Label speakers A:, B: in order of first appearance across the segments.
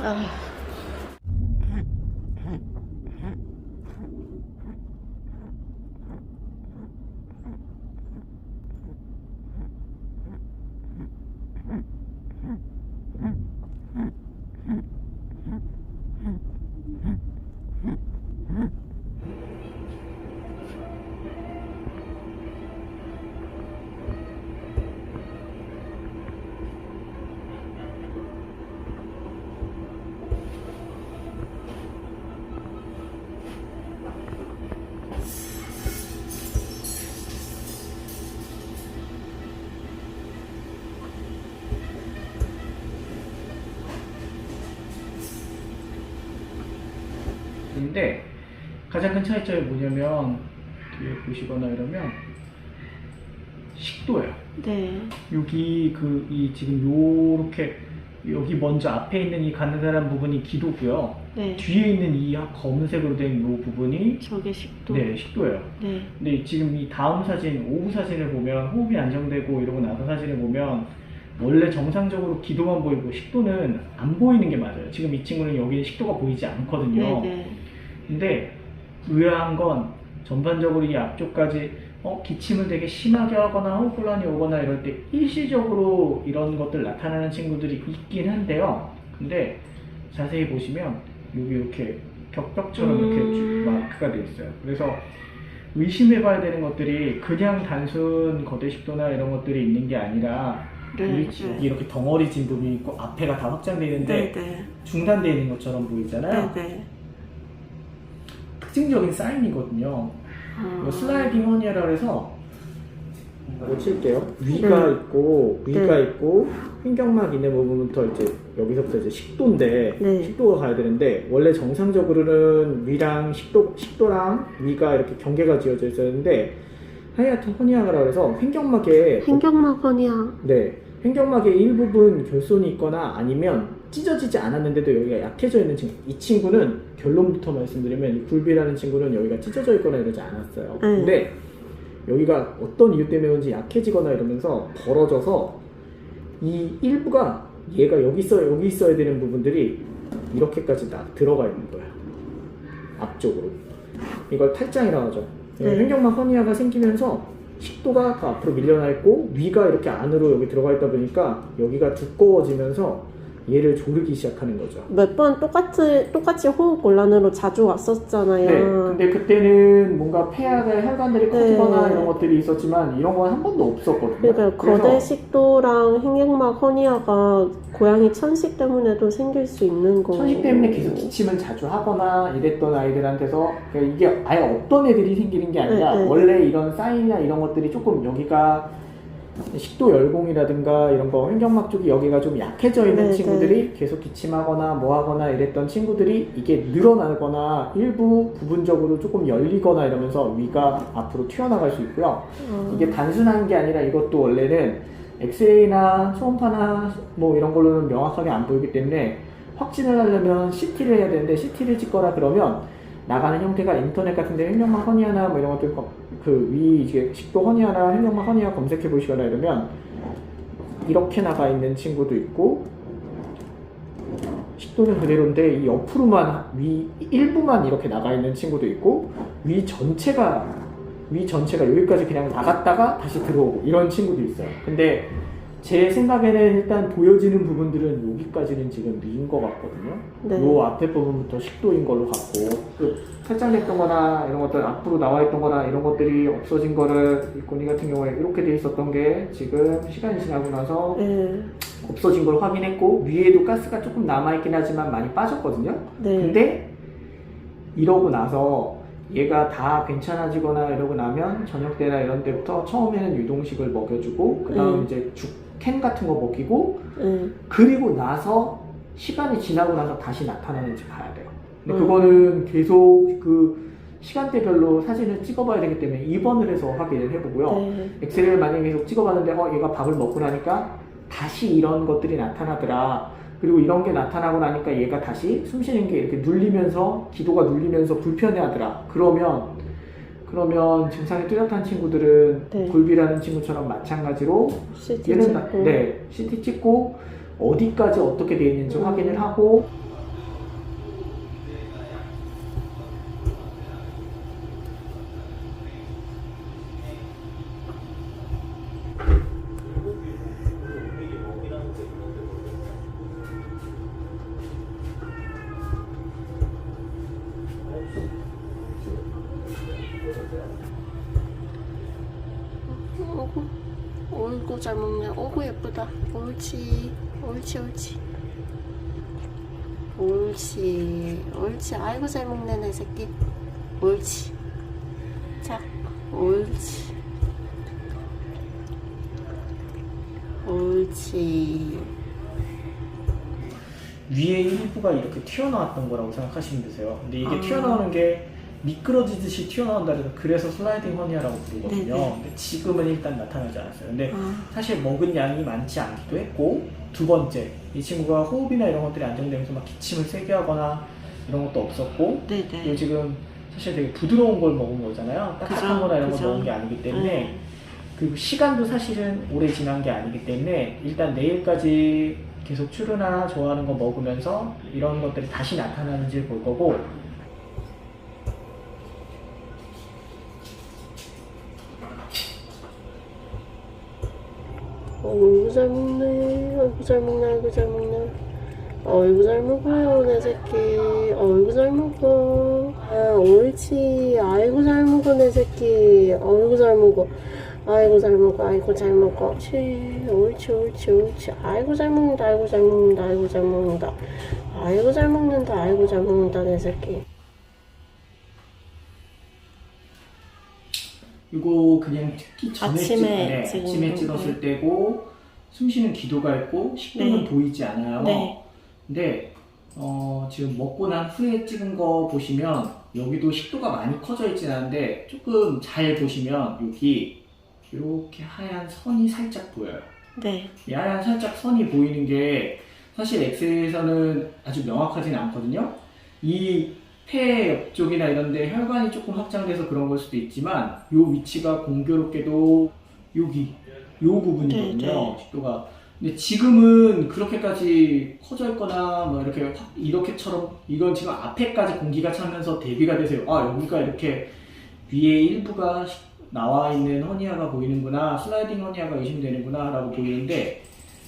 A: 아,
B: 인데 가장 큰 차이점이 뭐냐면 뒤에 보시거나 이러면 식도예요.
A: 네.
B: 여기 이 지금 요렇게 여기 먼저 앞에 있는 이 가느다란 부분이 기도고요.
A: 네.
B: 뒤에 있는 이 검은색으로 된 요 부분이
A: 저게 식도.
B: 네, 식도예요.
A: 네.
B: 근데 지금 이 다음 사진, 오후 사진을 보면 호흡이 안정되고 이러고 나서 사진을 보면 원래 정상적으로 기도만 보이고 식도는 안 보이는 게 맞아요. 지금 이 친구는 여기 식도가 보이지 않거든요.
A: 네, 네.
B: 근데 의아한 건 전반적으로 이 앞쪽까지 기침을 되게 심하게 하거나 호흡곤란이 오거나 이럴 때 일시적으로 이런 것들 나타나는 친구들이 있긴 한데요. 근데 자세히 보시면 여기 이렇게 격벽처럼 이렇게 쭉 마크가 되어 있어요. 그래서 의심해봐야 되는 것들이 그냥 단순 거대식도나 이런 것들이 있는 게 아니라
A: 네,
B: 여기
A: 네.
B: 이렇게 덩어리 진 부분이 있고 앞에가 다 확장되어 있는데
A: 네, 네.
B: 중단되어 있는 것처럼 보이잖아요.
A: 네, 네.
B: 특징적인 사인이거든요. 이거 슬라이딩 허니아라 해서 이거 칠게요. 위가 있고 있고 횡격막 있는 부분부터 이제 여기서부터 이제 식도인데
A: 네.
B: 식도가 가야 되는데 원래 정상적으로는 위랑 식도랑 위가 이렇게 경계가 지어져 있었는데 하이아트 허니아라 해서 횡격막에
A: 횡격막 허니아.
B: 네, 횡격막의 일부분 결손이 있거나 아니면 찢어지지 않았는데도 여기가 약해져 있는 친구. 이 친구는 결론부터 말씀드리면 이 굴비라는 친구는 여기가 찢어져 있거나 이러지 않았어요. 근데 여기가 어떤 이유 때문에 그런지 약해지거나 이러면서 벌어져서 이 일부가 얘가 여기 있어야 되는 부분들이 이렇게까지 다 들어가 있는 거예요. 앞쪽으로. 이걸 탈장이라고 하죠. 횡격막 허니아가 생기면서 식도가 더 앞으로 밀려나 있고 위가 이렇게 안으로 여기 들어가 있다 보니까 여기가 두꺼워지면서 얘를 조르기 시작하는 거죠.
A: 몇 번 똑같이 호흡 곤란으로 자주 왔었잖아요.
B: 네, 근데 그때는 뭔가 폐하의 혈관들이 커지거나 이런 것들이 있었지만 이런 건 한 번도 없었거든요.
A: 그러니까 거대 식도랑 횡격막 허니아가 고양이 천식 때문에도 생길 수 있는 거.
B: 천식 때문에 계속 기침을 자주 하거나 이랬던 아이들한테서 그러니까 이게 아예 없던 애들이 생기는 게 아니라 원래 이런 사인이나 이런 것들이 조금 여기가 식도 열공이라든가 이런 거 횡격막 쪽이 여기가 좀 약해져 있는 친구들이 계속 기침하거나 뭐 하거나 이랬던 친구들이 이게 늘어나거나 일부 부분적으로 조금 열리거나 이러면서 위가 앞으로 튀어나갈 수 있고요. 이게 단순한 게 아니라 이것도 원래는 엑스레이나 초음파나 뭐 이런 걸로는 명확하게 안 보이기 때문에 확진을 하려면 CT를 해야 되는데 CT를 찍거나 그러면 나가는 형태가 인터넷 같은데 횡격막 허니아나 뭐 이런 것들 그 위 이제 식도 허니아나 횡격막 허니아 검색해 보시거나 이러면 이렇게 나가 있는 친구도 있고 식도는 그대로인데 이 옆으로만 위 일부만 이렇게 나가 있는 친구도 있고 위 전체가 여기까지 그냥 나갔다가 다시 들어오고 이런 친구도 있어요. 근데 제 생각에는 일단 보여지는 부분들은 여기까지는 지금 위인 것 같거든요. 요 앞에 부분부터 식도인 걸로 같고 탈장됐던 거나 이런 것들 앞으로 나와 있던 거나 이런 것들이 없어진 거를 일꾼이 같은 경우에 이렇게 돼 있었던 게 지금 시간이 지나고 나서 없어진 걸 확인했고 위에도 가스가 조금 남아있긴 하지만 많이 빠졌거든요. 근데 이러고 나서 얘가 다 괜찮아지거나 이러고 나면 저녁 때나 이런 때부터 처음에는 유동식을 먹여주고 그 다음 이제 캔 같은 거 먹이고 그리고 나서 시간이 지나고 나서 다시 나타나는지 봐야 돼요. 근데 그거는 계속 그 시간대별로 사진을 찍어봐야 되기 때문에 입원을 해서 확인을 해보고요. 엑스레이를 만약에 계속 찍어봤는데 얘가 밥을 먹고 나니까 다시 이런 것들이 나타나더라. 그리고 이런 게 나타나고 나니까 얘가 다시 숨쉬는 게 이렇게 눌리면서 기도가 눌리면서 불편해하더라. 그러면 증상이 뚜렷한 친구들은 골비라는 친구처럼 마찬가지로
A: CT
B: 얘는
A: 찍고.
B: CT 찍고 어디까지 어떻게 돼 있는지 확인을 하고
A: 어구, 어이구 잘 먹네. 어구 예쁘다. 옳지, 옳지, 옳지. 옳지, 옳지. 아이고 잘 먹네 내 새끼. 옳지. 자, 옳지. 옳지.
B: 위에 일부가 이렇게 튀어나왔던 거라고 생각하시면 되세요. 근데 이게
A: 아.
B: 튀어나오는 게 미끄러지듯이 튀어나온다 그래서 슬라이딩 허니아라고 부르거든요.
A: 네네.
B: 근데 지금은 일단 나타나지 않았어요. 근데
A: 아.
B: 사실 먹은 양이 많지 않기도 했고, 두 번째, 이 친구가 호흡이나 이런 것들이 안정되면서 막 기침을 세게 하거나 이런 것도 없었고, 그리고
A: 네네.
B: 지금 사실 되게 부드러운 걸 먹은 거잖아요. 딱딱한 거나 이런 거
A: 그죠.
B: 먹은 게 아니기 때문에,
A: 네.
B: 그리고 시간도 사실은 오래 지난 게 아니기 때문에 일단 내일까지 계속 추루나 좋아하는 거 먹으면서 이런 것들이 다시 나타나는지 볼 거고,
A: 어이구 잘 먹네. 어이구 잘 먹네. 어이구 잘 먹네. 어이구 잘 먹어요 내 새끼. 어이구 잘 먹어. 아 옳지. 아이고 잘 먹어 내 새끼. 어이구 잘 먹어. 아이고 잘 먹어. 아이고 잘 먹어. 옳지. 옳지 옳지 옳지. 아이고 잘 먹는다. 아이고 잘 먹는다. 아이고 잘 먹는다. 아이고 잘 먹는다. 아이고 잘 먹는다 내 새끼.
B: 이거 그냥 특히 전에
A: 아침에
B: 아침에 찍었을 때고, 숨쉬는 기도가 있고 식도는
A: 네.
B: 보이지 않아요.
A: 네.
B: 근데 지금 먹고 난 후에 찍은 거 보시면 여기도 식도가 많이 커져 있진 않은데 조금 잘 보시면 여기 이렇게 하얀 선이 살짝 보여요.
A: 네.
B: 이 하얀 살짝 선이 보이는 게 사실 엑스에서는 아주 명확하진 않거든요. 이 폐 옆쪽이나 이런데 혈관이 조금 확장돼서 그런 걸 수도 있지만 이 위치가 공교롭게도 여기 이 부분이거든요.
A: 네.
B: 식도가. 근데 지금은 그렇게까지 커져 있거나 뭐 이렇게 이렇게처럼 이건 지금 앞에까지 공기가 차면서 대비가 되세요. 아 여기가 이렇게 위에 일부가 나와 있는 허니아가 보이는구나, 슬라이딩 허니아가 의심되는구나 라고 보이는데,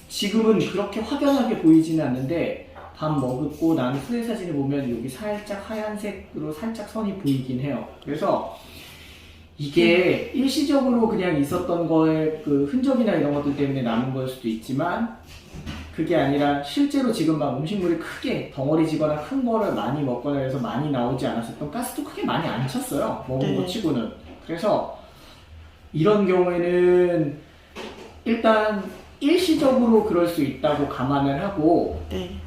B: 지금은 그렇게 확연하게 보이지는 않는데 밥 먹고 난 후의 사진을 보면 여기 살짝 하얀색으로 살짝 선이 보이긴 해요. 그래서 이게 일시적으로 그냥 있었던 거에 그 흔적이나 이런 것들 때문에 남은 걸 수도 있지만, 그게 아니라 실제로 지금 막 음식물이 크게 덩어리지거나 큰 거를 많이 먹거나 해서 많이 나오지 않았었던, 가스도 크게 많이 안 찼어요. 먹은
A: 네.
B: 거 치고는. 그래서 이런 경우에는 일단 일시적으로 그럴 수 있다고 감안을 하고,
A: 네.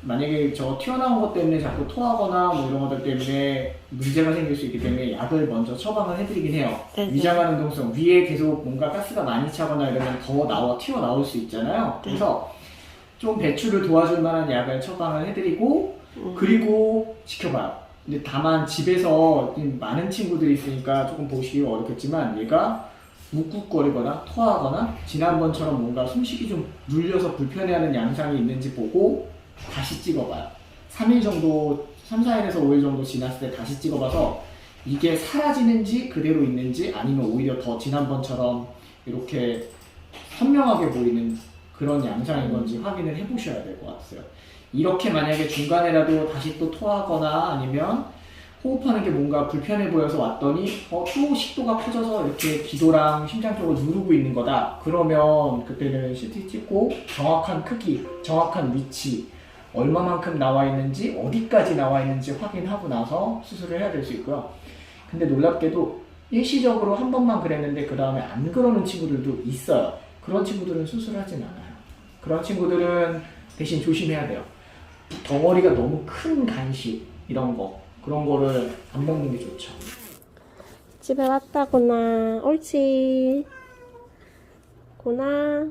B: 만약에 저 튀어나온 것 때문에 자꾸 토하거나 뭐 이런 것들 때문에 문제가 생길 수 있기 때문에 약을 먼저 처방을 해드리긴 해요.
A: 네,
B: 위장하는 동성, 위에 계속 뭔가 가스가 많이 차거나 이러면 더 튀어나올 수 있잖아요.
A: 네.
B: 그래서 좀 배출을 도와줄 만한 약을 처방을 해드리고, 그리고 지켜봐요. 근데 다만 집에서 많은 친구들이 있으니까 조금 보시기 어렵겠지만, 얘가 묵묵거리거나 토하거나 지난번처럼 뭔가 숨쉬기 좀 눌려서 불편해하는 양상이 있는지 보고 다시 찍어봐요. 3일 정도, 3, 4일에서 5일 정도 지났을 때 다시 찍어봐서 이게 사라지는지 그대로 있는지, 아니면 오히려 더 지난번처럼 이렇게 선명하게 보이는 그런 양상인 건지 확인을 해보셔야 될 것 같아요. 이렇게 만약에 중간에라도 다시 또 토하거나 아니면 호흡하는 게 뭔가 불편해 보여서 왔더니 또 식도가 커져서 이렇게 기도랑 심장 쪽을 누르고 있는 거다. 그러면 그때는 CT 찍고 정확한 크기, 정확한 위치, 얼마만큼 나와 있는지, 어디까지 나와 있는지 확인하고 나서 수술을 해야 될 수 있고요. 근데 놀랍게도 일시적으로 한 번만 그랬는데 그 다음에 안 그러는 친구들도 있어요. 그런 친구들은 수술하진 않아요. 그런 친구들은 대신 조심해야 돼요. 덩어리가 너무 큰 간식 이런 거, 그런 거를 안 먹는 게 좋죠.
A: 집에 왔다구나. 옳지. 구나.